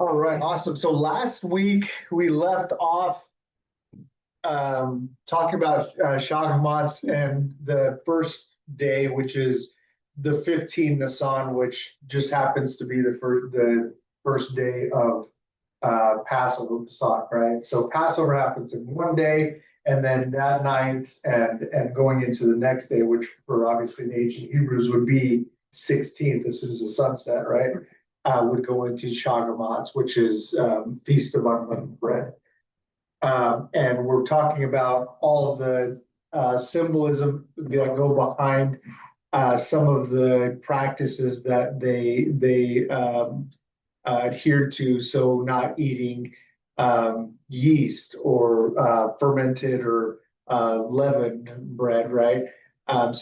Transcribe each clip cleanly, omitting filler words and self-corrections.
All right, awesome. So last week we left off talking about Shagamatz and the first day, which is the 15 Nisan, which just happens to be the first day of Passover, Pesach, right? So Passover happens in one day, and then that night and going into the next day, which for obviously the ancient Hebrews would be 16th as soon as the sunset, right? Would go into Shagamatz, which is Feast of Unleavened Bread. And we're talking about all of the symbolism that go behind some of the practices that they adhered to. So not eating yeast or fermented or leavened bread, right? On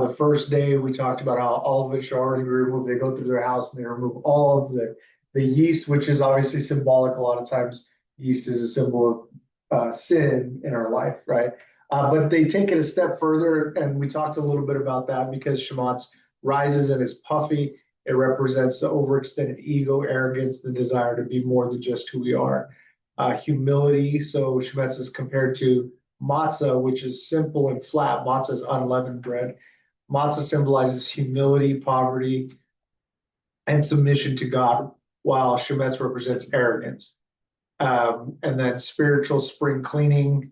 the first day, we talked about how all of it should already be removed. They go through their house and they remove all of the yeast, which is obviously symbolic. A lot of times, yeast is a symbol of sin in our life, right? But they take it a step further, and we talked a little bit about that because Shemitz rises and is puffy. It represents the overextended ego, arrogance, the desire to be more than just who we are. Humility. So Shemitz is compared to matzah, which is simple and flat. Matzah is unleavened bread. Matzah symbolizes humility, poverty, and submission to God, while Shemitz represents arrogance. And then spiritual spring cleaning.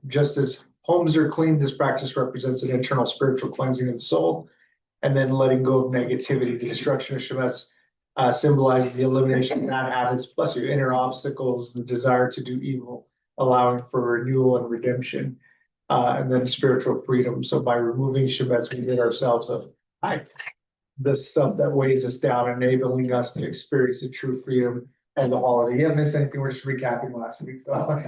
Just as homes are cleaned, this practice represents an internal spiritual cleansing of the soul. And then letting go of negativity. The destruction of Shemitz symbolizes the elimination of bad habits, plus your inner obstacles, the desire to do evil, allowing for renewal and redemption. And then spiritual freedom. So by removing Shemitz, we rid ourselves of the stuff that weighs us down, enabling us to experience the true freedom and the holiday. You haven't missed anything. We're just recapping last week. So.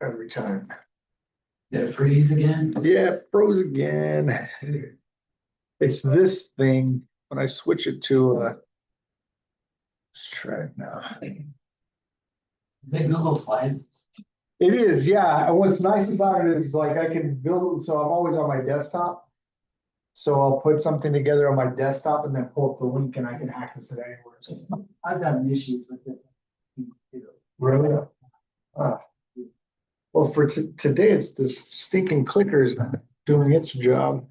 Every time. Did it freeze again? Yeah, it froze again. It's this thing. When I switch it to let's try it now. Is it Google Slides? It is, yeah. And what's nice about it is like I can build, so I'm always on my desktop. So I'll put something together on my desktop and then pull up the link and I can access it anywhere. So, I was having issues with it. really? Well, for today, it's this stinking clicker is not doing its job.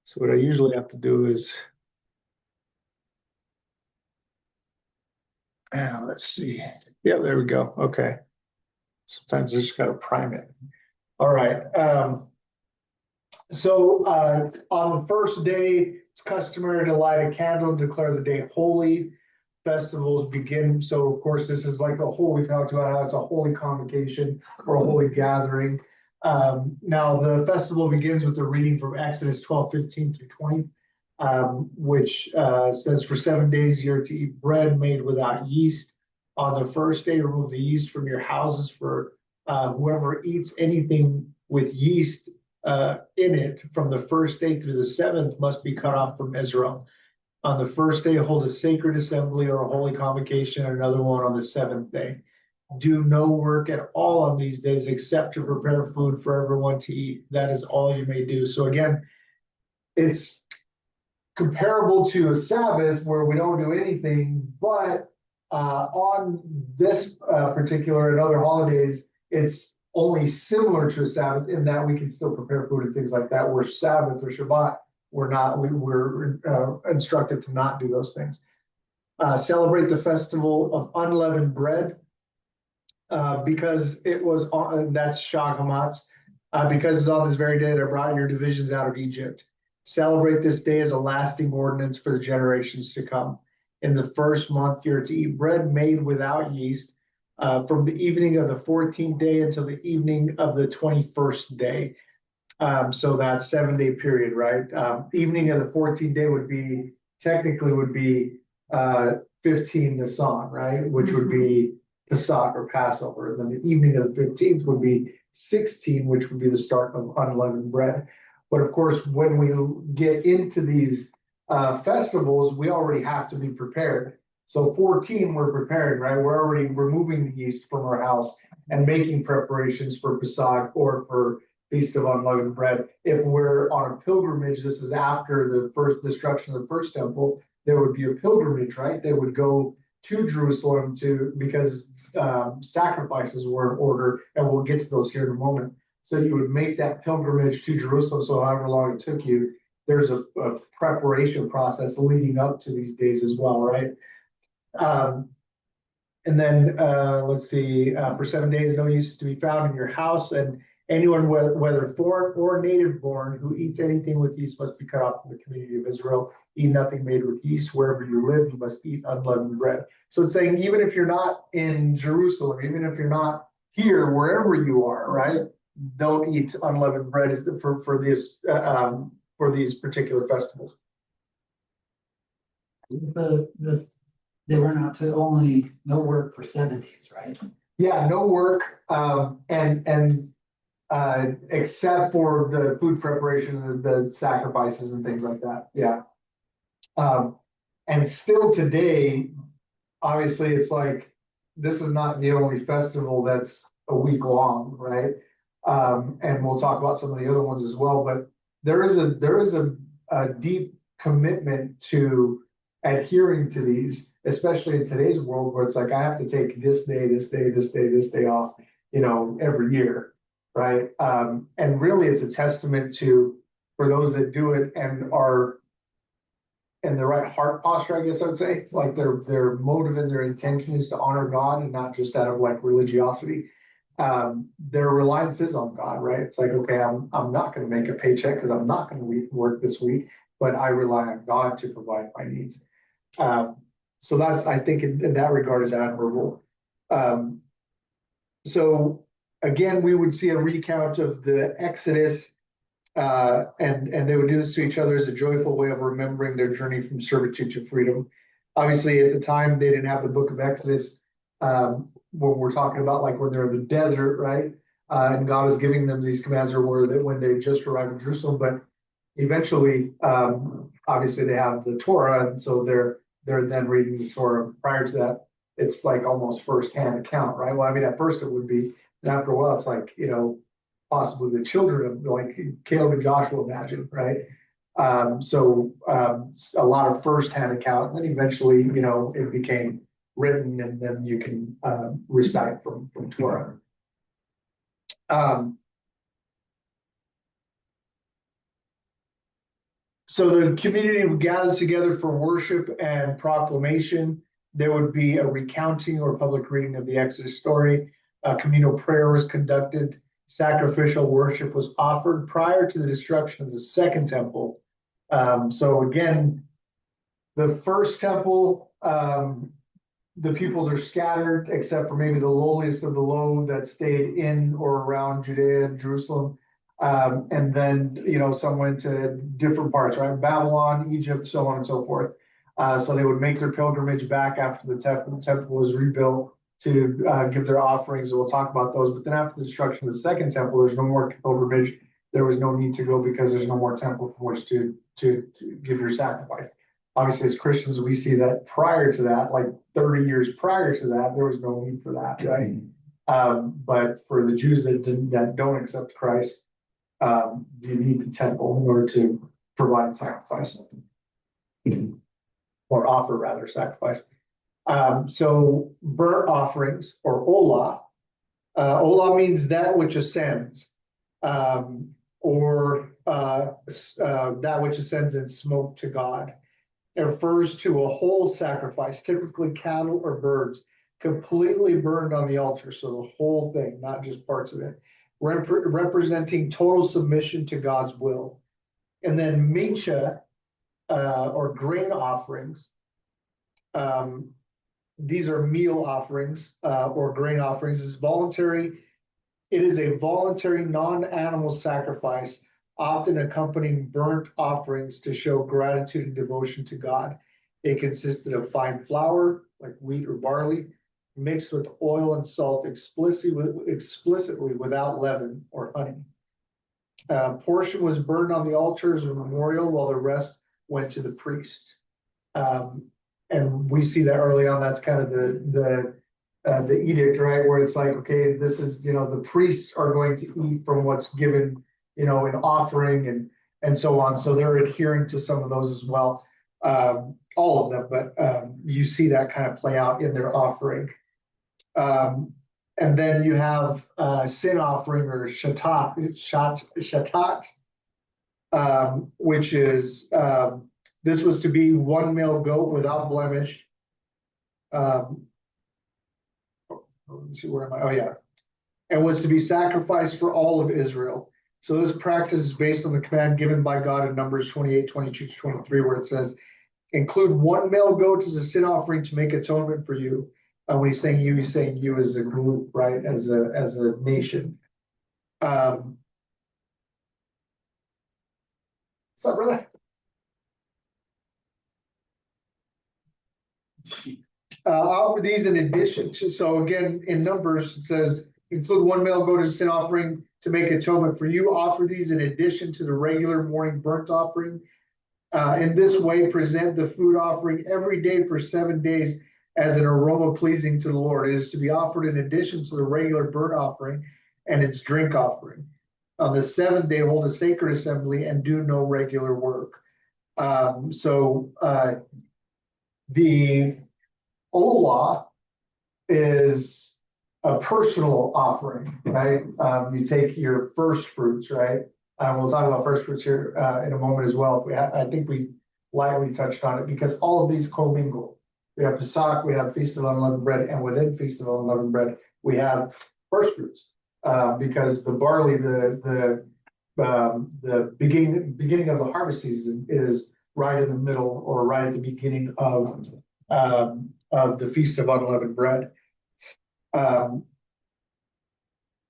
So what I usually have to do is, let's see. Yeah, there we go. Okay. Sometimes I just got to prime it. All right. So on the first day, it's customary to light a candle and declare the day holy. Festivals begin. So of course, this is like a whole, we talked about how it's a holy convocation or a holy gathering. Now the festival begins with a reading from Exodus 12:15 through 20, which says, for 7 days you're to eat bread made without yeast. On the first day, remove the yeast from your houses. For whoever eats anything with yeast in it from the first day through the seventh must be cut off from Israel. On the first day, hold a sacred assembly or a holy convocation, and another one on the seventh day. Do no work at all on these days except to prepare food for everyone to eat. That is all you may do. So again, it's comparable to a Sabbath where we don't do anything, but on this particular and other holidays, it's only similar to a Sabbath in that we can still prepare food and things like that. Where Sabbath or Shabbat, we're instructed to not do those things. Celebrate the festival of unleavened bread because it was on, that's Shag Hamatz, because it's on this very day that I brought your divisions out of Egypt. Celebrate this day as a lasting ordinance for the generations to come. In the first month, you're to eat bread made without yeast from the evening of the 14th day until the evening of the 21st day. So that 7-day period, right? Evening of the 14th day would be 15 Nisan, right? Which would be Pesach or Passover. And then the evening of the 15th would be 16, which would be the start of unleavened bread. But of course, when we get into these festivals, we already have to be prepared. So 14, we're prepared, right? We're already removing the yeast from our house. and making preparations for Pesach or for Feast of Unleavened Bread. If we're on a pilgrimage, this is after the first destruction of the first temple, there would be a pilgrimage, right? They would go to Jerusalem because sacrifices were in order, and we'll get to those here in a moment. So you would make that pilgrimage to Jerusalem. So however long it took you, there's a preparation process leading up to these days as well, right? And then let's see, for 7 days, no use to be found in your house, and anyone, whether foreign or native born, who eats anything with yeast must be cut off from the community of Israel. Eat nothing made with yeast. Wherever you live, you must eat unleavened bread. So it's saying, even if you're not in Jerusalem, even if you're not here, wherever you are, right, don't eat unleavened bread for these particular festivals. They were not to only no work for 7 days, right? Yeah, no work, and except for the food preparation, the sacrifices and things like that. Yeah. And still today, obviously, it's like, this is not the only festival that's a week long, right? And we'll talk about some of the other ones as well, but there is a deep commitment to adhering to these, especially in today's world, where it's like, I have to take this day off, every year, right? And really, it's a testament to, for those that do it and are in the right heart posture, I guess I'd say, like their motive and their intention is to honor God and not just out of like religiosity. Their reliance is on God, right? It's like, okay, I'm not going to make a paycheck because I'm not going to work this week, but I rely on God to provide my needs. So that's, I think, in that regard, is admirable. So again, we would see a recount of the Exodus, and they would do this to each other as a joyful way of remembering their journey from servitude to freedom. Obviously, at the time, they didn't have the book of Exodus, when we're talking about like when they're in the desert, right? And God is giving them these commands, or when they just arrived in Jerusalem. But eventually, obviously, they have the Torah, and so they're then reading the Torah. Prior to that, it's like almost firsthand account, right? Well, I mean, at first it would be, and after a while, it's like, possibly the children of like Caleb and Joshua, imagine, right? So a lot of firsthand account, and then eventually, it became written, and then you can recite from Torah. So the community would gather together for worship and proclamation. There would be a recounting or public reading of the Exodus story. Communal prayer was conducted. Sacrificial worship was offered prior to the destruction of the second temple. So again, the first temple, the peoples are scattered, except for maybe the lowliest of the low that stayed in or around Judea and Jerusalem. And then, some went to different parts, right? Babylon, Egypt, so on and so forth. So they would make their pilgrimage back after the temple was rebuilt to give their offerings. And we'll talk about those. But then after the destruction of the second temple, there's no more pilgrimage. There was no need to go because there's no more temple from which to give your sacrifice. Obviously, as Christians, we see that prior to that, like 30 years prior to that, there was no need for that, right? But for the Jews that don't accept Christ, you need the temple in order to provide sacrifice, or offer rather sacrifice. So burnt offerings, or olah. Olah means that which ascends, or that which ascends in smoke to God. It refers to a whole sacrifice, typically cattle or birds, completely burned on the altar. So the whole thing, not just parts of it, representing total submission to God's will. And then mincha, or grain offerings. These are meal offerings, or grain offerings. Is voluntary. It is a voluntary non-animal sacrifice, often accompanying burnt offerings to show gratitude and devotion to God. It consisted of fine flour, like wheat or barley, mixed with oil and salt, explicitly without leaven or honey. A portion was burned on the altar as a memorial, while the rest went to the priest. And we see that early on. That's kind of the the edict, right, where it's like, okay, this is, the priests are going to eat from what's given, in offering and so on. So they're adhering to some of those as well. All of them, but you see that kind of play out in their offering. And then you have sin offering or shatat, which is this was to be one male goat without blemish. Let me see, where am I? Oh, yeah. And was to be sacrificed for all of Israel. So this practice is based on the command given by God in Numbers 28, 22 to 23, where it says, include one male goat as a sin offering to make atonement for you. When he's saying you as a group, right? As a nation. What's up, brother? Offer these in addition to, so again, in Numbers, it says, include one male goat as a sin offering to make atonement for you. Offer these in addition to the regular morning burnt offering. In this way, present the food offering every day for 7 days as an aroma pleasing to the Lord. It is to be offered in addition to the regular burnt offering and its drink offering. On the 7th day, hold a sacred assembly and do no regular work. The Olah is a personal offering, right? You take your first fruits, right? We'll talk about first fruits here in a moment as well. I think we lightly touched on it because all of these commingle. We have Pesach, we have Feast of Unleavened Bread, and within Feast of Unleavened Bread, we have first fruits because the barley, the beginning of the harvest season is right in the middle or right at the beginning of the Feast of Unleavened Bread.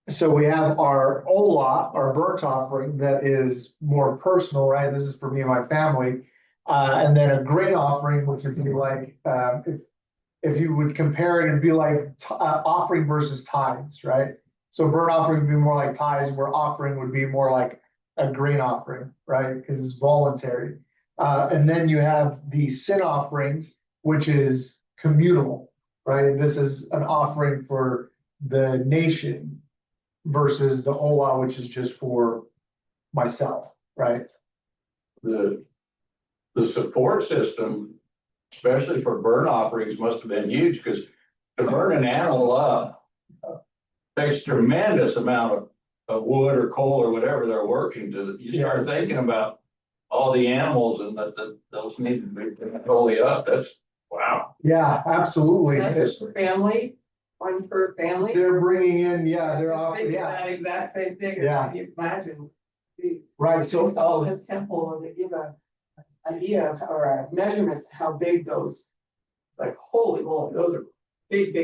So we have our olah, our burnt offering that is more personal, right? This is for me and my family. And then a grain offering, which would be like, if you would compare it, it'd be like offering versus tithes, right? So burnt offering would be more like tithes, where offering would be more like a grain offering, right? Because it's voluntary. And then you have the sin offerings, which is communal, right? This is an offering for the nation versus the olah, which is just for myself, right? The support system, especially for burnt offerings, must have been huge because to burn an animal up takes tremendous amount of wood or coal or whatever they're working to. You start thinking about all the animals and that those need to be totally up. That's wow. Yeah, absolutely. That's just for family, one per family. They're bringing in, they're Just off, thinking yeah, That exact same thing. Yeah. You imagine. right. So Solomon's temple, and they give a idea of, or a measurements of how big those, like, holy moly, those are big.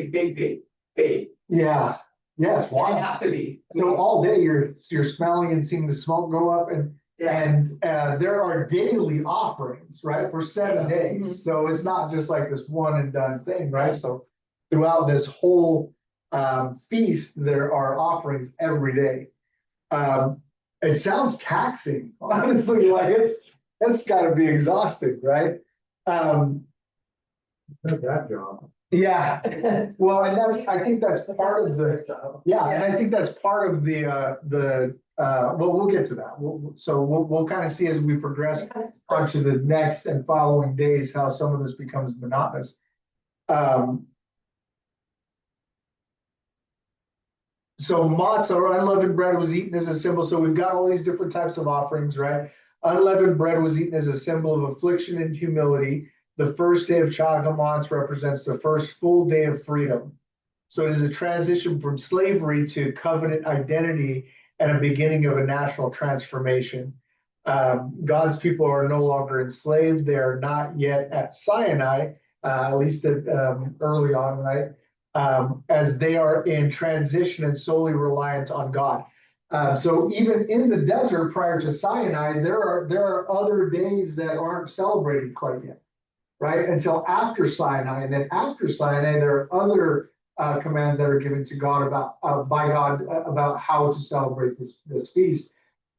yeah, yes, They wow. have to be. So all day you're smelling and seeing the smoke go up, and there are daily offerings, right, for 7 days. Mhm. So it's not just like this one and done thing, right? So throughout this whole feast, there are offerings every day. It sounds taxing, honestly. Like it's got to be exhausting, right? That job. Yeah. Well, and I think that's part of the. Yeah, and I think that's part of well, we'll get to that. We'll kind of see as we progress onto the next and following days how some of this becomes monotonous. So matzah or unleavened bread was eaten as a symbol. So we've got all these different types of offerings, right? Unleavened bread was eaten as a symbol of affliction and humility. The first day of Chag HaMatz represents the first full day of freedom. So it is a transition from slavery to covenant identity and a beginning of a national transformation. God's people are no longer enslaved. They are not yet at Sinai, at least early on, right? As they are in transition and solely reliant on God. So even in the desert prior to Sinai, there are other days that aren't celebrated quite yet, right? Until after Sinai, and then after Sinai, there are other commands that are given to God by God about how to celebrate this feast.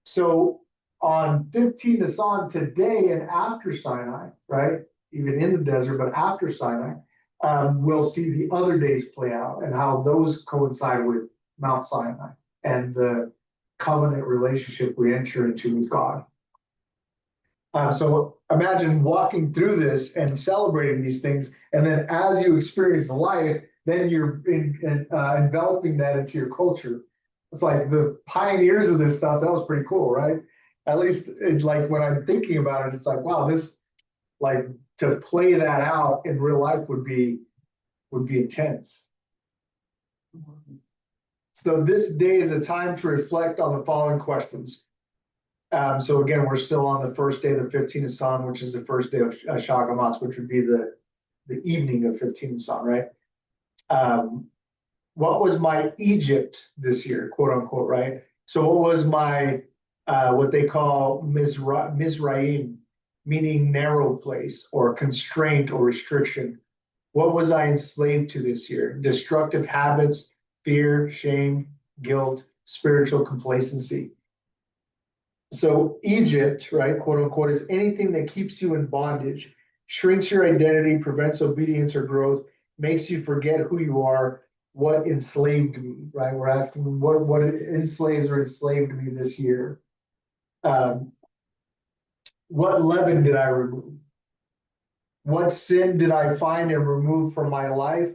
So on 15 Nisan today and after Sinai, right? Even in the desert, but after Sinai, we'll see the other days play out and how those coincide with Mount Sinai and the covenant relationship we enter into with God. So imagine walking through this and celebrating these things, and then as you experience life, then you're enveloping that into your culture. It's like the pioneers of this stuff. That was pretty cool, right? At least it's like when I'm thinking about it, it's like, wow, this, like, to play that out in real life would be intense. So this day is a time to reflect on the following questions. So again, we're still on the first day of the 15th Nisan, which is the first day of Shagamas, which would be the evening of 15th Nisan, right? What was my Egypt this year, quote unquote, right? So what was my what they call Mizraim, meaning narrow place or constraint or restriction? What was I enslaved to this year? Destructive habits, fear, shame, guilt, spiritual complacency. So Egypt, right, quote unquote, is anything that keeps you in bondage, shrinks your identity, prevents obedience or growth, makes you forget who you are. What enslaved me, right? We're asking what enslaves or enslaved me this year. What leaven did I remove? What sin did I find and remove from my life?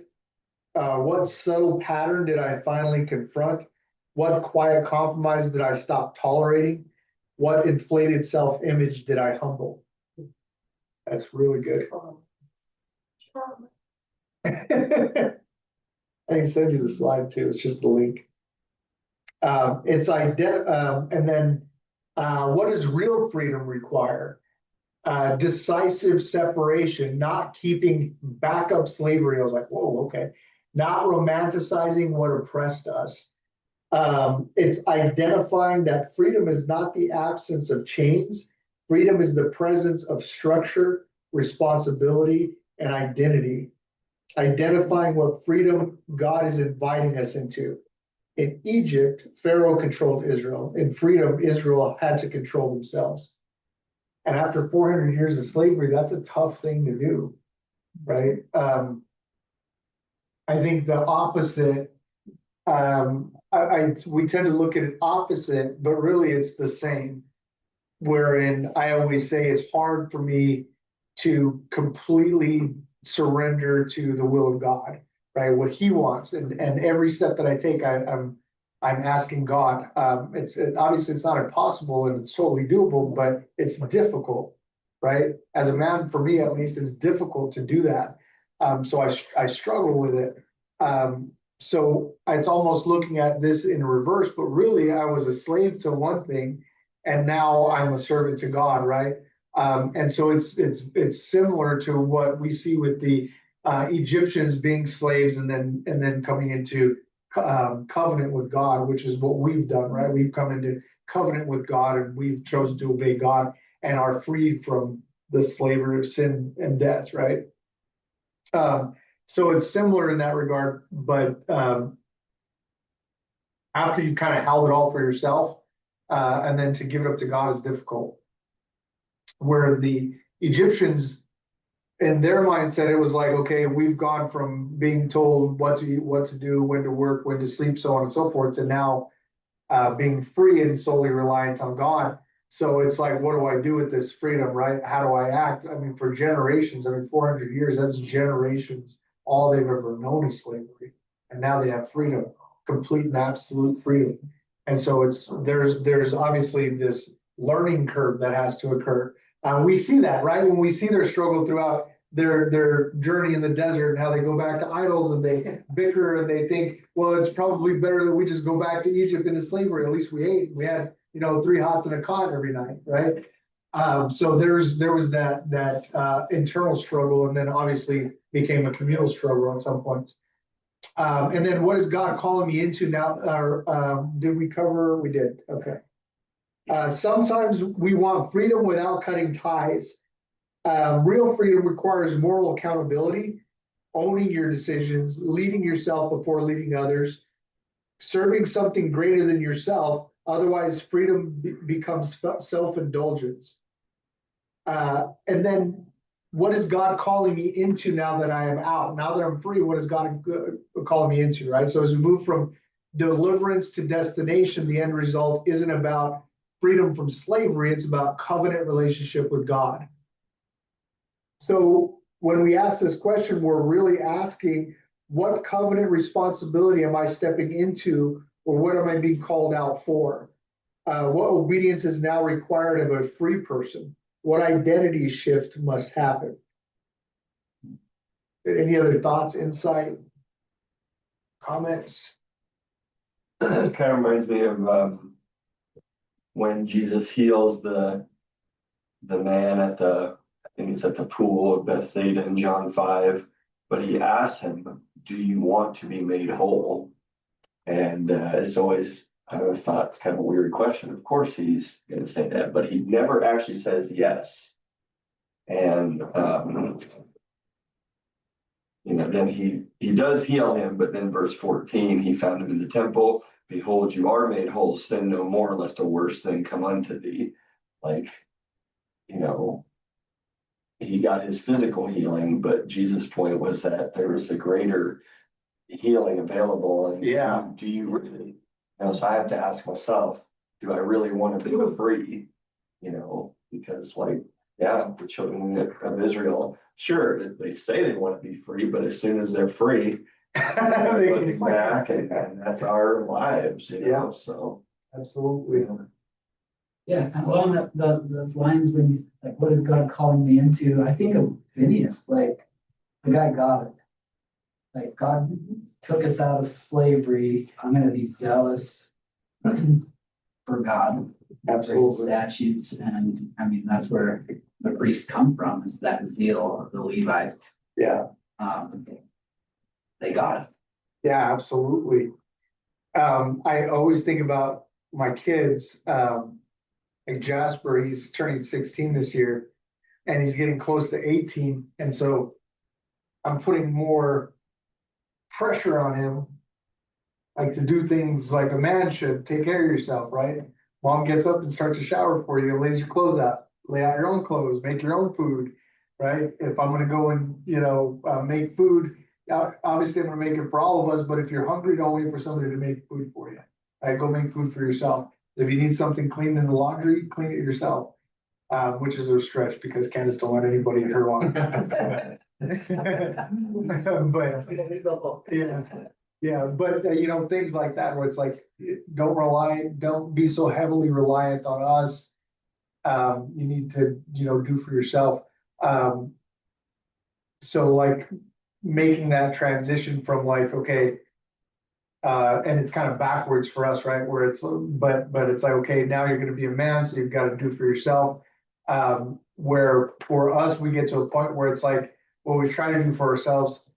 What subtle pattern did I finally confront? What quiet compromise did I stop tolerating? What inflated self-image did I humble? That's really good. I can send you the slide too. It's just the link. And then what does real freedom require? Decisive separation, not keeping backup slavery. I was like, whoa, okay. Not romanticizing what oppressed us. It's identifying that freedom is not the absence of chains. Freedom is the presence of structure, responsibility, and identity. Identifying what freedom God is inviting us into. In Egypt, Pharaoh controlled Israel. In freedom, Israel had to control themselves. And after 400 years of slavery, that's a tough thing to do, right? I think the opposite, we tend to look at it opposite, but really it's the same. Wherein I always say it's hard for me to completely surrender to the will of God, right? What He wants, and every step that I take, I'm asking God. It's obviously it's not impossible and it's totally doable, but it's difficult, right? As a man, for me at least, it's difficult to do that. So I struggle with it. So it's almost looking at this in reverse, but really I was a slave to one thing, and now I'm a servant to God, right? And so it's similar to what we see with the Egyptians being slaves and then coming into covenant with God, which is what we've done, right? We've come into covenant with God and we've chosen to obey God and are freed from the slavery of sin and death, right? So it's similar in that regard, but after you've kind of held it all for yourself, and then to give it up to God is difficult. Where the Egyptians, in their mindset, it was like, okay, we've gone from being told what to eat, what to do, when to work, when to sleep, so on and so forth, to now being free and solely reliant on God. So it's like, what do I do with this freedom, right? How do I act? I mean, for generations, 400 years, that's generations, all they've ever known is slavery. And now they have freedom, complete and absolute freedom. And so there's obviously this learning curve that has to occur. We see that, right? When we see their struggle throughout their journey in the desert and how they go back to idols and they bicker and they think, well, it's probably better that we just go back to Egypt into slavery. At least we ate. We had, 3 hots and a cot every night, right? So there was that internal struggle, and then obviously became a communal struggle at some points. And then what is God calling me into now? Did we cover? We did. Okay. Sometimes we want freedom without cutting ties. Real freedom requires moral accountability, owning your decisions, leading yourself before leading others, serving something greater than yourself. Otherwise, freedom becomes self-indulgence. And then what is God calling me into now that I am out? Now that I'm free, what is God calling me into, right? So as we move from deliverance to destination, the end result isn't about freedom from slavery, it's about covenant relationship with God. So when we ask this question, we're really asking, what covenant responsibility am I stepping into, or what am I being called out for? What obedience is now required of a free person? What identity shift must happen? Any other thoughts, insight, comments? It kind of reminds me of when Jesus heals the man at I think it's at the pool of Bethsaida in John 5, but he asks him, "Do you want to be made whole?" And I always thought it's kind of a weird question. Of course he's going to say that, but he never actually says yes. And then he does heal him, but then verse 14, he found him in the temple. Behold, you are made whole. Sin no more, lest a worse thing come unto thee. Like, he got his physical healing, but Jesus' point was that there was a greater healing available. And Yeah. do you really, so I have to ask myself, do I really want to be free? Because the children of Israel, sure, they say they want to be free, but as soon as they're free, they're looking back, and that's our lives, Yeah. So Absolutely. Yeah, and along those lines, when you like, what is God calling me into? I think of Phineas, like the guy got it. Like God took us out of slavery. I'm going to be zealous for God, for His statutes, and I mean that's where the priests come from. Is that zeal of the Levites? Yeah. They got it. Yeah, absolutely. I always think about my kids, like Jasper, he's turning 16 this year, and he's getting close to 18. And so I'm putting more pressure on him, like to do things like a man should. Take care of yourself, right? Mom gets up and starts to shower for you, lays your clothes out, lay out your own clothes, make your own food, right? If I'm going to go and, make food, obviously I'm going to make it for all of us, but if you're hungry, don't wait for somebody to make food for you, right? Go make food for yourself. If you need something cleaned in the laundry, clean it yourself, which is a stretch because Candace don't want anybody in her laundry. But things like that where it's like, don't be so heavily reliant on us. You need to, do for yourself. So like making that transition from like, okay, and it's kind of backwards for us, right? Where it's, but it's like, okay, now you're going to be a man, so you've got to do for yourself. Where for us, we get to a point where it's like, what we try to do for ourselves,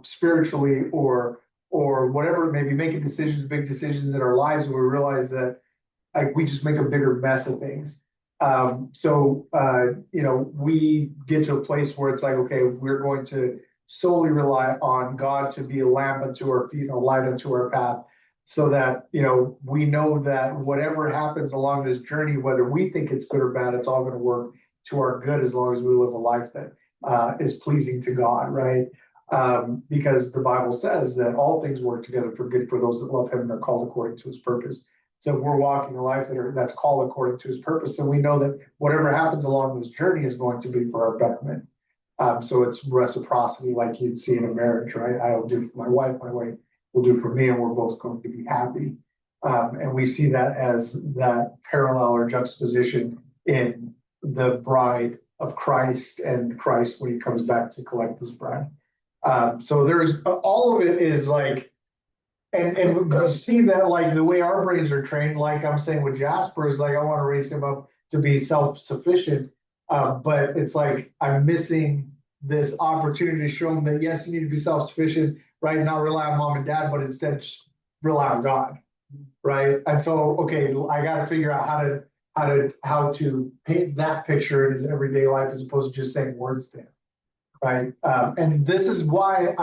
spiritually or whatever, maybe making big decisions in our lives, and we realize that like we just make a bigger mess of things. We get to a place where it's like, okay, we're going to solely rely on God to be a lamp unto our feet and a light unto our path, so that, we know that whatever happens along this journey, whether we think it's good or bad, it's all going to work to our good as long as we live a life that is pleasing to God, right? Because the Bible says that all things work together for good for those that love Him and are called according to His purpose. So we're walking a life that's called according to His purpose, and we know that whatever happens along this journey is going to be for our betterment. So it's reciprocity, like you'd see in a marriage, right? I will do for my wife will do for me, and we're both going to be happy. And we see that as that parallel or juxtaposition in the bride of Christ and Christ when He comes back to collect His bride. So there's all of it is like, and you see that like the way our brains are trained, like I'm saying with Jasper, is like I want to raise him up to be self-sufficient. But it's like I'm missing this opportunity to show him that yes, you need to be self-sufficient, right? Not rely on mom and dad, but instead just rely on God, right? And so, okay, I got to figure out how to paint that picture in his everyday life as opposed to just saying words to him, right? And this is why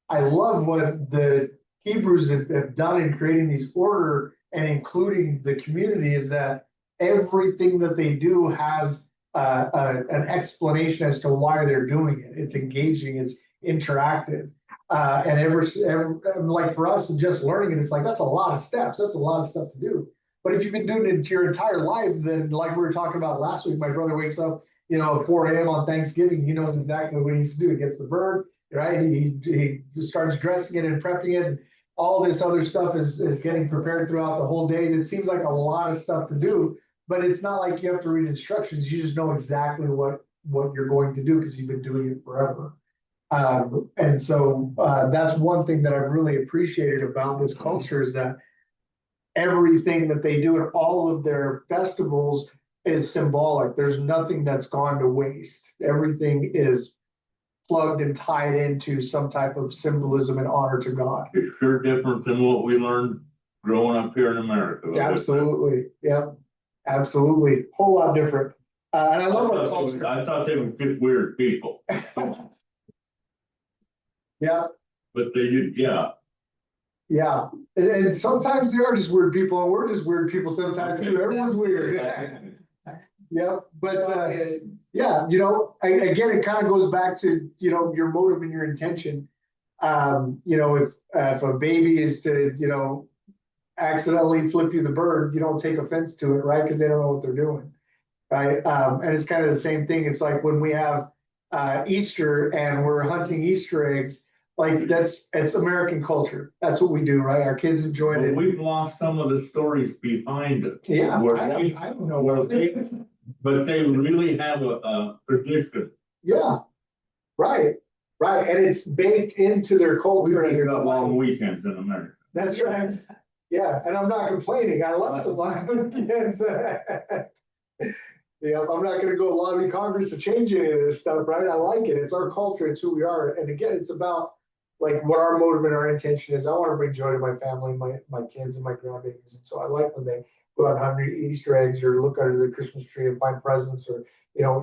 I love what the Hebrews have done in creating these order and including the community, is that everything that they do has an explanation as to why they're doing it. It's engaging, it's interactive. And like for us, just learning it, it's like, that's a lot of steps. That's a lot of stuff to do. But if you've been doing it your entire life, then like we were talking about last week, my brother wakes up, at 4 a.m. on Thanksgiving. He knows exactly what he needs to do. He gets the bird, right? He starts dressing it and prepping it. And all this other stuff is getting prepared throughout the whole day. It seems like a lot of stuff to do, but it's not like you have to read instructions. You just know exactly what you're going to do because you've been doing it forever. And so that's one thing that I've really appreciated about this culture is that everything that they do at all of their festivals is symbolic. There's nothing that's gone to waste. Everything is plugged and tied into some type of symbolism and honor to God. It's sure different than what we learned growing up here in America. Absolutely. Yeah, absolutely. Whole lot different. And I love our culture. I thought they were just weird people, Yeah, but they did, yeah. yeah. And sometimes they are just weird people, and we're just weird people sometimes too. Everyone's weird. Yeah, but yeah, again, it kind of goes back to, your motive and your intention. If a baby is to, accidentally flip you the bird, you don't take offense to it, right? Because they don't know what they're doing, right? And it's kind of the same thing. It's like when we have Easter and we're hunting Easter eggs, like it's American culture. That's what we do, right? Our kids enjoy But it. we've lost some of the stories behind it. Yeah, Where I they- don't know where what they- But they really have a tradition. Yeah, right, and it's baked into their culture and We've their got long life. weekends in America. That's right. Yeah, and I'm not complaining. I love the long weekends. Yeah, I'm not gonna go lobby Congress to change any of this stuff, right? I like it. It's our culture. It's who we are. And again, it's about like what our motive and our intention is. I want to bring joy to my family, my kids and my grandbabies. And so I like when they go out and hunt Easter eggs or look under the Christmas tree and find presents or,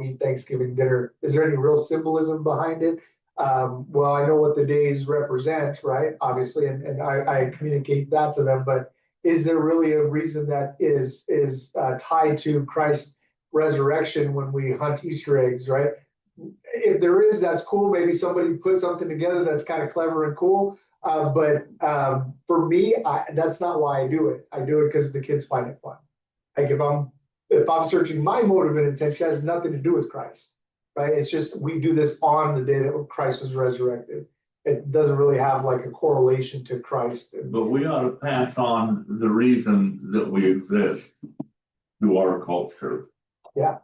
eat Thanksgiving dinner. Is there any real symbolism behind it? Well, I know what the days represent, right? Obviously, and I communicate that to them, but is there really a reason that is tied to Christ's resurrection when we hunt Easter eggs, right? If there is, that's cool. Maybe somebody put something together that's kind of clever and cool. But for me, that's not why I do it. I do it because the kids find it fun. Like if I'm searching my motive and intention, it has nothing to do with Christ, right? It's just we do this on the day that Christ was resurrected. It doesn't really have like a correlation to Christ. But we ought to pass on the reason that we exist to our culture. Yeah.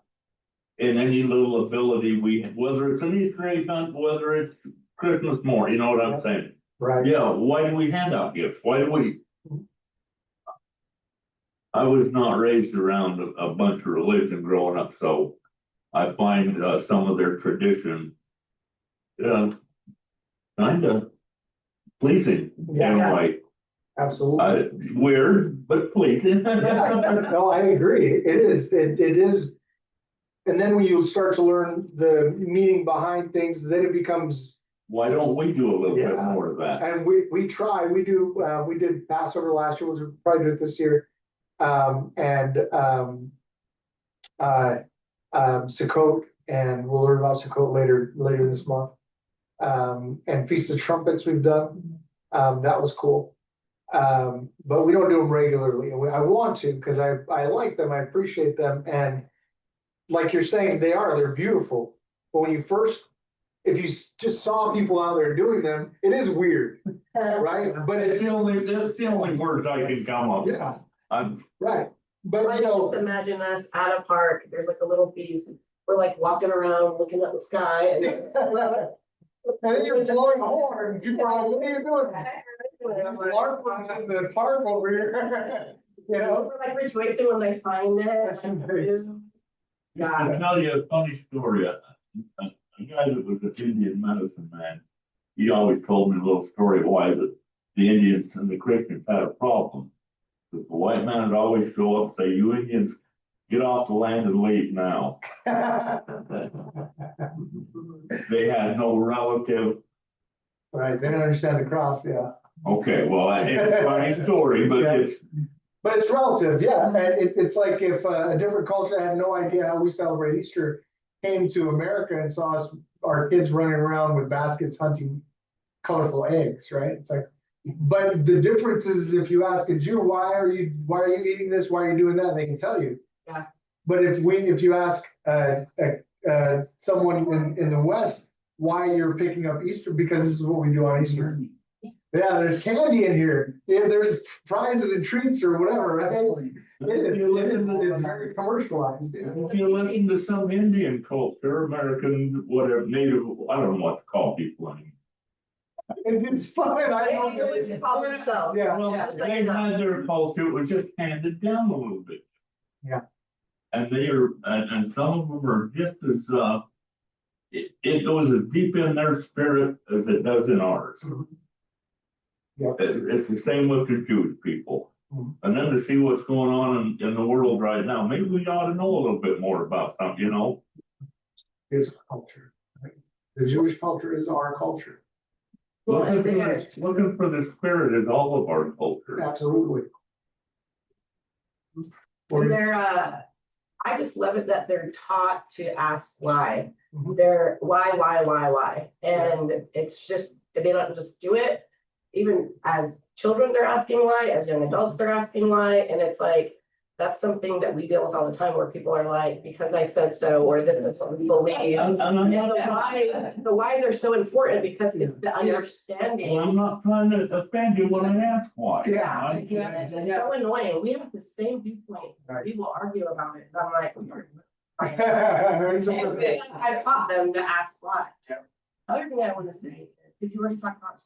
In any little ability whether it's an Easter egg hunt, whether it's Christmas morning, you know what I'm saying? Right. Yeah, why do we hand out gifts? Why do we? I was not raised around a bunch of religion growing up, so I find some of their tradition kind of pleasing in Yeah. a way. Absolutely. Weird, but pleasing. No, I agree. It is. It is. And then when you start to learn the meaning behind things, then it becomes. Why don't we do a little bit Yeah. more of that? And we try. We do. We did Passover last year. We'll probably do it this year. Sukkot, and we'll learn about Sukkot later this month. And Feast of Trumpets we've done. That was cool. But we don't do them regularly. And I want to because I like them. I appreciate them. And like you're saying, they're beautiful. But when if you just saw people out there doing them, it is weird, right? But That's the only words I can come up with. yeah, I'm right. But I just imagine us at a park, there's like a little piece, we're like walking around looking at the sky and. and then you're blowing a horn. People are like, what are you doing? There's LARPers in the park over here. We're like rejoicing when they find That's it. nice. I'll Yeah. tell you a funny story. A guy that was an Indian medicine man, he always told me a little story of why the Indians and the Christians had a problem. Because the white man would always show up and say, "You Indians, get off the land and leave now." They had no relative. Right, they don't understand the cross, yeah. Okay, well, it's a funny story, but Yeah. it's But it's relative, yeah, and it's like if a different culture had no idea how we celebrate Easter, came to America and saw us, our kids running around with baskets hunting colorful eggs, right? It's like, but the difference is if you ask a Jew, why are you eating this? Why are you doing that? They can tell you. Yeah. But if you ask someone in the West why you're picking up Easter, because this is what we do on Easter. Yeah, there's candy in here. Yeah, there's prizes and treats or whatever, right? It's very commercialized. Yeah. If you listen to some Indian culture, American, whatever, native, I don't know what to call people anymore. It's fine. I don't They like to call themselves. Yeah. Well, just like they you're had their culture, it was just handed down a little bit. Yeah. And they are, and some of them are just as, it goes as deep in their spirit as it does in ours. Yeah. It's the same with the Jewish people. Mhm. And then to see what's going on in the world right now, maybe we ought to know a little bit more about something, you know? Is culture. Right? The Jewish culture is our culture. Looking for the spirit in all of our culture. Absolutely. And they're, I just love it that they're taught to ask why. Mhm. They're why? And it's just, they don't just do it. Even as children, they're asking why, as young adults, they're asking why. And it's like, that's something that we deal with all the time where people are like, because I said so, or this is what we believe. And And the why they're so important because it's the understanding. I'm not trying to offend you when I ask why. Yeah. It's so annoying. We have the same viewpoint. Right. People argue about it. I'm like, Same thing. I taught them to ask why. Yeah. Other thing I want to say, did you already talk about?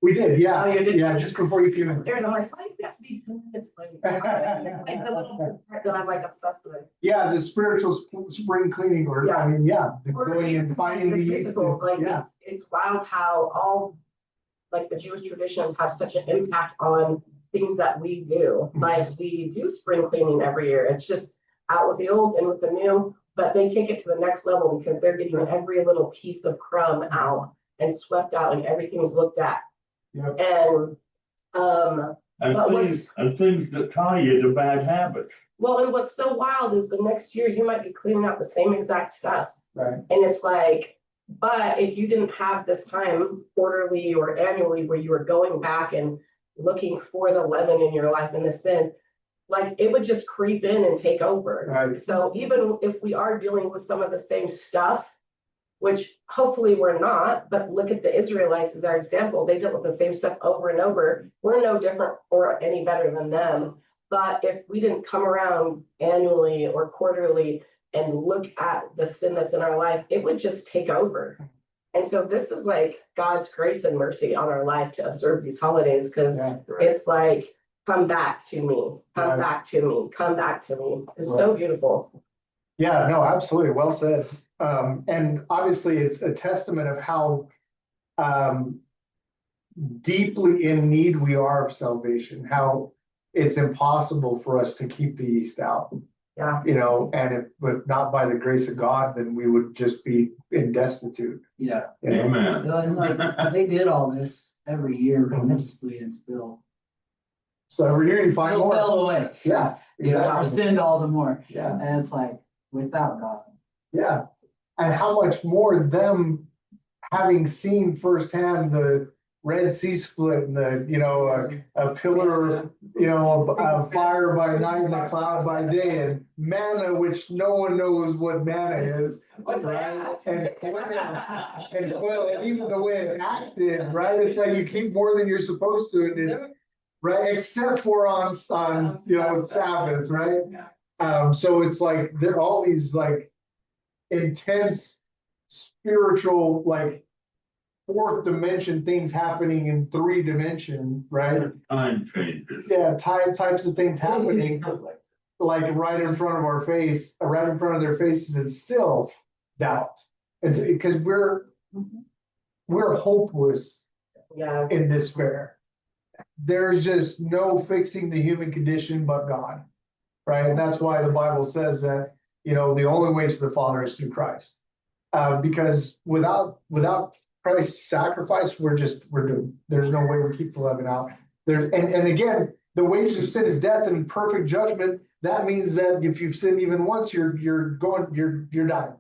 We did, yeah, Oh, you did? yeah, just before you came in. There's my slides got to be 10 minutes late. Like the little part that I'm like obsessed with. Yeah, the spiritual spring cleaning, or, I mean, yeah, the going and finding the yeast. Physical, like Yeah, it's wild how all like the Jewish traditions have such an impact on things that we do. Like we do spring cleaning every year. It's just out with the old and with the new, but they take it to the next level because they're getting every little piece of crumb out and swept out and everything's looked at. Yep. And And But things that tie you to bad habits. well, and what's so wild is the next year you might be cleaning out the same exact stuff. right, And it's like, but if you didn't have this time quarterly or annually where you were going back and looking for the leaven in your life and the sin, like it would just creep in and take over. right, So even if we are dealing with some of the same stuff, which hopefully we're not, but look at the Israelites as our example. They dealt with the same stuff over and over. We're no different or any better than them. But if we didn't come around annually or quarterly and look at the sin that's in our life, it would just take over. And so this is like God's grace and mercy on our life to observe these holidays, because yeah, it's like, come back to me, come Right. back to me, come back to me. It's so beautiful. yeah, no, absolutely, well said. And obviously, it's a testament of how deeply in need we are of salvation, how it's impossible for us to keep the yeast out. Yeah. You know, and if not by the grace of God, then we would just be in destitute. Yeah, You know? Amen. and like, they did all this every year religiously and still So every year you find more. fell away. Yeah, You know, or exactly. sinned all the more. Yeah, And it's like, without God. yeah. And how much more them having seen firsthand the Red Sea split and the, you know, a pillar, you know, a fire by night and a cloud by day, and manna, which no one knows what manna is. What's Right? that? And quail, and even the way it acted, right? It's like you keep more than you're supposed to, and it, right? Except for on you know, Sabbaths, right? So it's like there are all these like intense spiritual, like fourth dimension things happening in 3 dimensions, right? Time changes. Yeah, types of things happening, like right in front of our face, right in front of their faces, and still doubt. It's because we're hopeless Yeah. in despair. There's just no fixing the human condition but God, right? And that's why the Bible says that, you know, the only way to the Father is through Christ. Because without Christ's sacrifice, we're doomed. There's no way we keep the leaven out. And again, the wages of sin is death and perfect judgment. That means that if you've sinned even once, you're dying.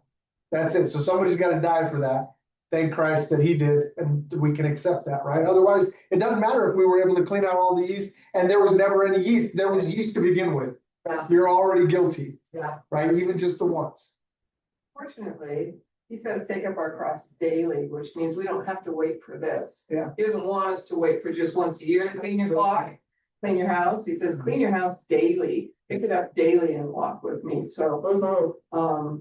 That's it. So somebody's got to die for that. Thank Christ that he did, and we can accept that, right? Otherwise, it doesn't matter if we were able to clean out all the yeast and there was never any yeast. There was yeast to begin with. Yeah. You're already guilty, Yeah. right? Even just the once. Fortunately, he says take up our cross daily, which means we don't have to wait for this. Yeah. He doesn't want us to wait for just once a year to clean your clock, clean your house. He says, clean your house daily, pick it up daily and walk with me. So,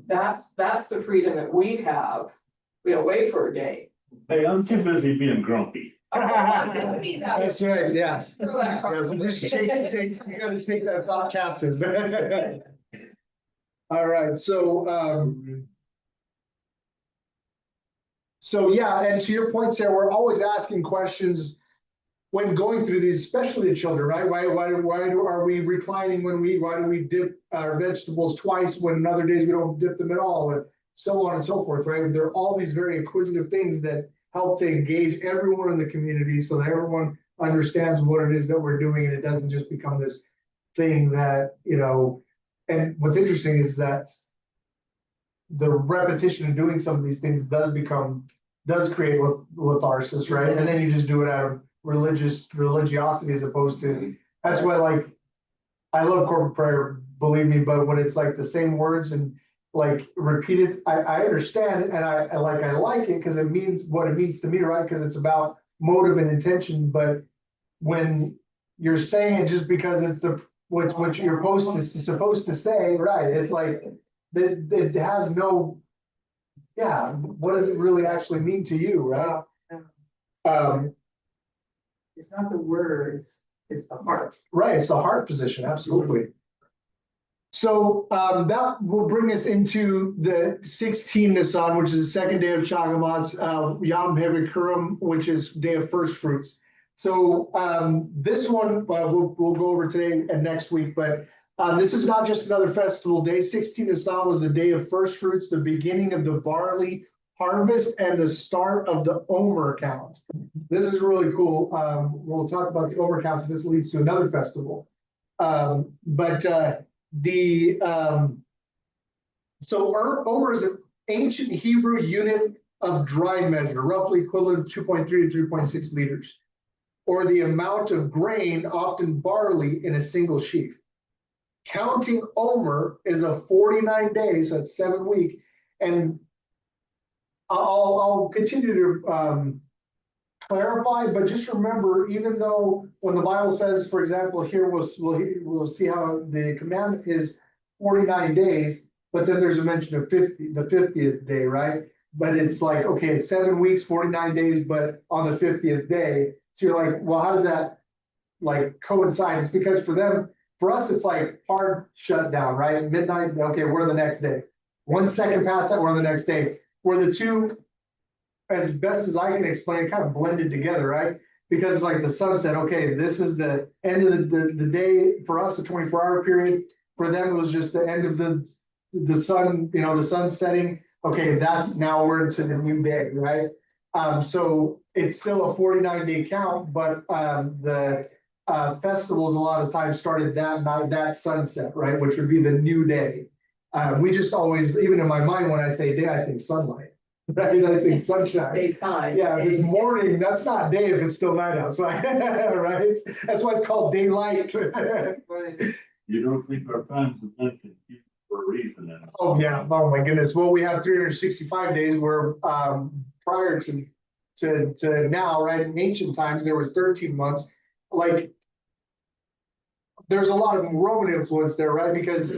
that's the freedom that we have. We don't wait for a day. Hey, I'm too busy being grumpy. That's right, yeah. Yeah, Just you gotta take that thought captive. All right, so yeah, and to your point, Sarah, we're always asking questions when going through these, especially the children, right? Why are we reclining when why do we dip our vegetables twice when other days we don't dip them at all, and so on and so forth, right? There are all these very inquisitive things that help to engage everyone in the community so that everyone understands what it is that we're doing, and it doesn't just become this thing that, and what's interesting is that the repetition of doing some of these things does create letharsis, right? And then you just do it out of religiosity as opposed to, that's why, like, I love corporate prayer, believe me, but when it's like the same words and like repeated, I understand it, and I like it because it means what it means to me, right? Because it's about motive and intention. But when you're saying it just because it's what you're supposed to say, right? It's like it has no, yeah. What does it really actually mean to you, right? It's not the words, it's the heart. Right, it's the heart position, absolutely. So that will bring us into the 16 Nisan, which is the second day of Chagamat's Yom HaBikurim, which is day of first fruits. So this one we'll go over today and next week, but this is not just another festival day. 16 Nisan was the day of first fruits, the beginning of the barley harvest and the start of the Omer count. This is really cool. We'll talk about the Omer count. This leads to another festival. So Omer is an ancient Hebrew unit of dry measure, roughly equivalent to 2.3 to 3.6 liters, or the amount of grain, often barley, in a single sheaf. Counting Omer is a 49 days, so that's 7 weeks, and I'll continue to clarify, but just remember, even though when the Bible says, for example, here we'll see how the commandment is 49 days, but then there's a mention of the 50th day, right? But it's like, okay, 7 weeks, 49 days, but on the 50th day. So you're like, well, how does that like coincide? It's because for us, it's like hard shutdown, right? Midnight, okay, we're the next day. 1 second past that, we're the next day. Where the two, as best as I can explain, kind of blended together, right? Because it's like the sunset, okay, this is the end of the day for us, a 24-hour period. For them, it was just the end of the sun, the sun setting. Okay, that's now we're into the new day, right? So it's still a 49-day count, but the festivals a lot of times started that night, that sunset, right? Which would be the new day. We just always, even in my mind, when I say day, I think sunlight, right? I think sunshine. Daytime. Yeah, if it's morning, that's not day if it's still night outside, right? That's why it's called daylight. Right. You don't think our times have been confused for a reason. Then. Oh, yeah. Oh, my goodness. Well, we have 365 days where prior to now, right? In ancient times, there was 13 months. Like, there's a lot of Roman influence there, right? Because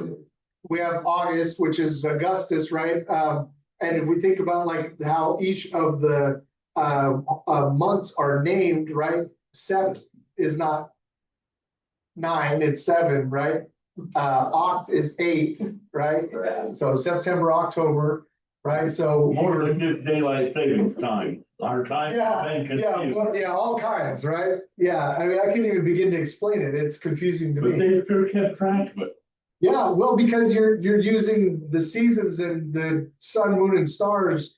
we have August, which is Augustus, right? And if we think about like how each of the months are named, right? Sept is not 9, it's 7, right? Oct is 8, right? So September, October, right? So More than just daylight savings time. Our time. Yeah, all kinds, right? Yeah, I mean, I can't even begin to explain it. It's confusing to But me. they sure kept track of it. Yeah, well, because you're using the seasons and the sun, moon, and stars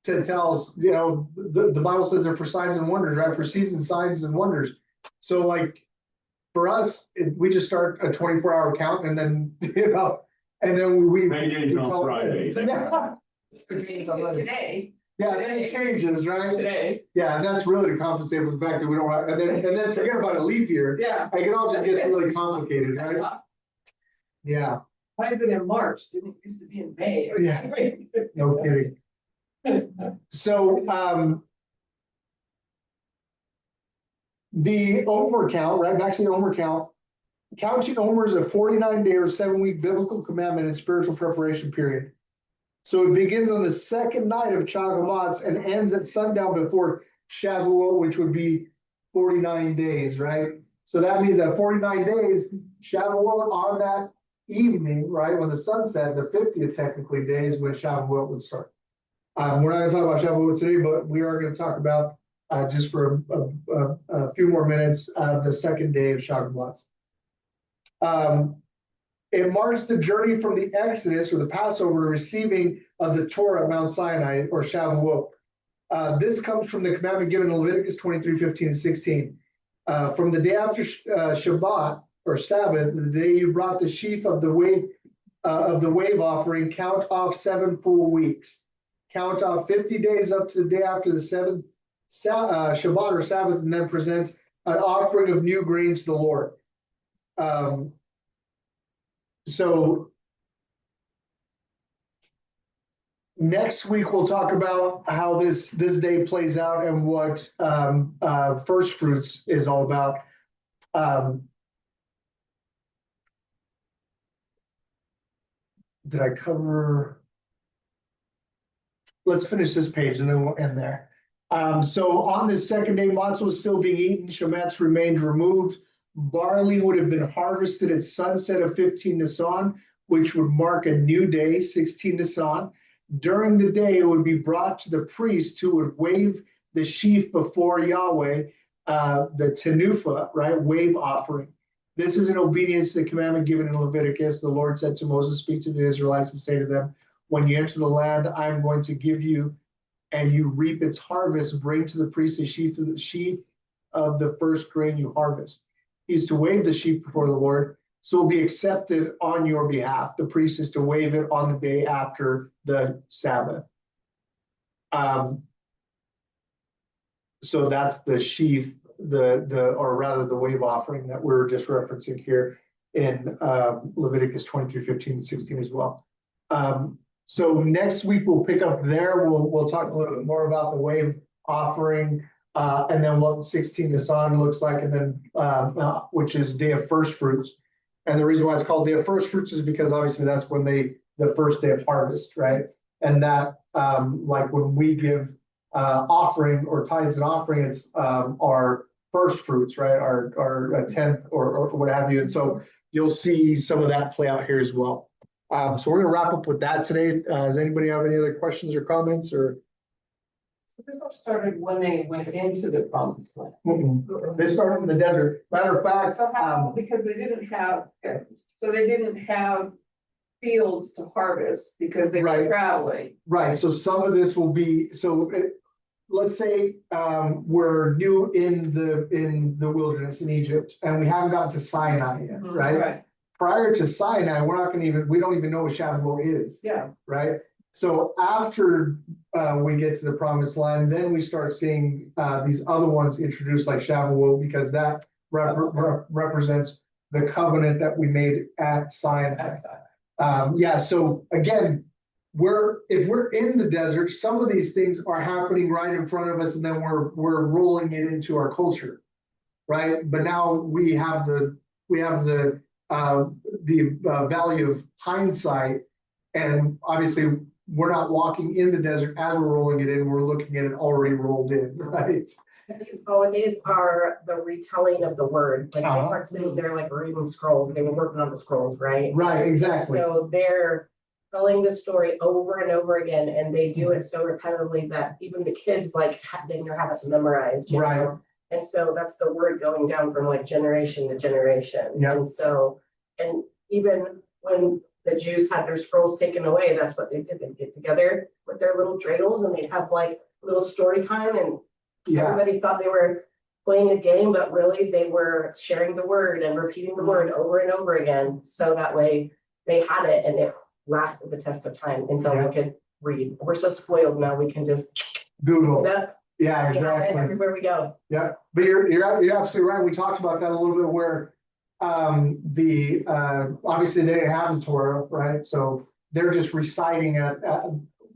to tell us, the Bible says they're for signs and wonders, right? For seasons, signs, and wonders. So like for us, we just start a 24-hour count and then, and then we. Maydays on call it Fridays. good. Today, Yeah, then it changes, right? today, Yeah, and that's really to compensate for the fact that we don't have, and then forget about a leap year. yeah. Like, it all just gets really complicated, right? Yeah, Why is it in March? Didn't it used to be in May? Yeah. no kidding. So, the Omer count, right, back to the Omer count. Counting Omer is a 49-day or 7-week biblical commandment and spiritual preparation period. So it begins on the second night of Chagamatz and ends at sundown before Shavuot, which would be 49 days, right? So that means that 49 days, Shavuot on that evening, right, when the sun set, the 50th technically days when Shavuot would start. We're not gonna talk about Shavuot today, but we are gonna talk about, just for a few more minutes, the second day of Shavuot. It marks the journey from the Exodus or the Passover to receiving of the Torah at Mount Sinai or Shavuot. This comes from the commandment given in Leviticus 23:15-16. From the day after Shabbat or Sabbath, the day you brought the sheaf of the wave offering, count off 7 full weeks. Count off 50 days up to the day after the 7th Shabbat or Sabbath, and then present an offering of new grain to the Lord. So next week, we'll talk about how this day plays out and what first fruits is all about. Did I cover? Let's finish this page and then we'll end there. So on this second day, matzah was still being eaten, shemetz remained removed. Barley would have been harvested at sunset of 15 Nisan, which would mark a new day, 16 Nisan. During the day, it would be brought to the priest who would wave the sheaf before Yahweh, the tenufa, right, wave offering. This is in obedience to the commandment given in Leviticus. The Lord said to Moses, speak to the Israelites and say to them, when you enter the land I'm going to give you, and you reap its harvest, bring to the priest a sheaf of the first grain you harvest. He is to wave the sheaf before the Lord, so it will be accepted on your behalf. The priest is to wave it on the day after the Sabbath. So that's the sheaf, or rather the wave offering that we're just referencing here in Leviticus 23:15-16 as well. So next week we'll pick up there. We'll talk a little bit more about the wave offering, and then what 16 Nisan looks like, and then which is Day of First Fruits. And the reason why it's called Day of First Fruits is because obviously that's when the first day of harvest, right? And that like when we give offering or tithes and offering, it's our first fruits, right? Our tenth or what have you. And so you'll see some of that play out here as well. So we're gonna wrap up with that today. Does anybody have any other questions or comments or? So this all started when they went into the promised land. They started in the desert. Matter of fact, So how, because they didn't have fields to harvest because they were Right. traveling. right, so some of this will be, let's say we're new in the wilderness in Egypt and we haven't gotten to Sinai yet, right? Prior to Sinai, we don't even know what Shavuot is, Yeah, right? So after we get to the promised land, then we start seeing these other ones introduced like Shavuot, because that represents the covenant that we made at Sinai. that's that. Yeah, so again, if we're in the desert, some of these things are happening right in front of us, and then we're rolling it into our culture, right? But now we have the value of hindsight, and obviously we're not walking in the desert as we're rolling it in, we're looking at it already rolled in, right? These holidays are the retelling of the word, like they Uh-huh. weren't sitting there like reading scrolls, they were working on the scrolls, right? Right, exactly. So they're telling the story over and over again, and they do it so repetitively that even the kids like they know how to memorize, you Right. know? And so that's the word going down from like generation to generation. Yeah. And so, and even when the Jews had their scrolls taken away, that's what they did. They'd get together with their little dreidels and they'd have like little story time, and Yeah, everybody thought they were playing a game, but really they were sharing the word and repeating the word over and over again. So that way they had it and it lasted the test of time until Yeah. we could read. We're so spoiled now, we can just Google, look it up, yeah, we have it exactly. everywhere we go. Yeah, but you're absolutely right. We talked about that a little bit where obviously they didn't have the Torah, right? So they're just reciting it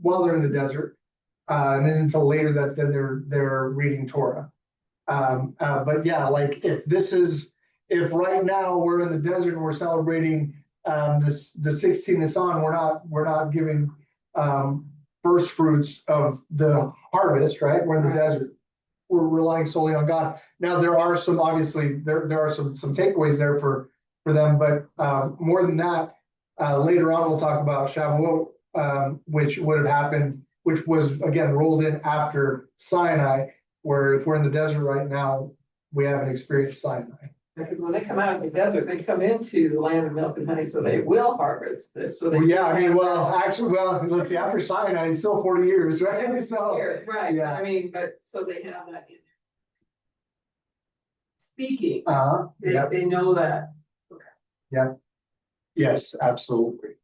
while they're in the desert. And then until later that then they're reading Torah. But yeah, like if right now we're in the desert and we're celebrating the 16th Nisan, we're not giving first fruits of the harvest, right? We're in the Right. desert. We're relying solely on God. Now there are some obviously there are some takeaways there for them, but more than that, later on we'll talk about Shavuot, which would have happened, which was again rolled in after Sinai, where if we're in the desert right now, we haven't experienced Sinai. Because when they come out of the desert, they come into the land of milk and honey, so they will harvest this, so they. Well, yeah, I mean, let's see, after Sinai, it's still 40 years, right? So, Right, yeah. I mean, but, so they have that in there. Speaking, yeah, they know that, yes, absolutely.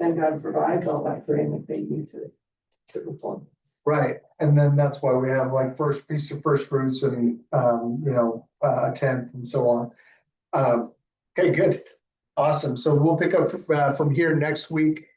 and God provides all that grain that they need to perform. Right, and then that's why we have like feast of first fruits and, a tenth and so on. Okay, good, awesome. So we'll pick up from here next week.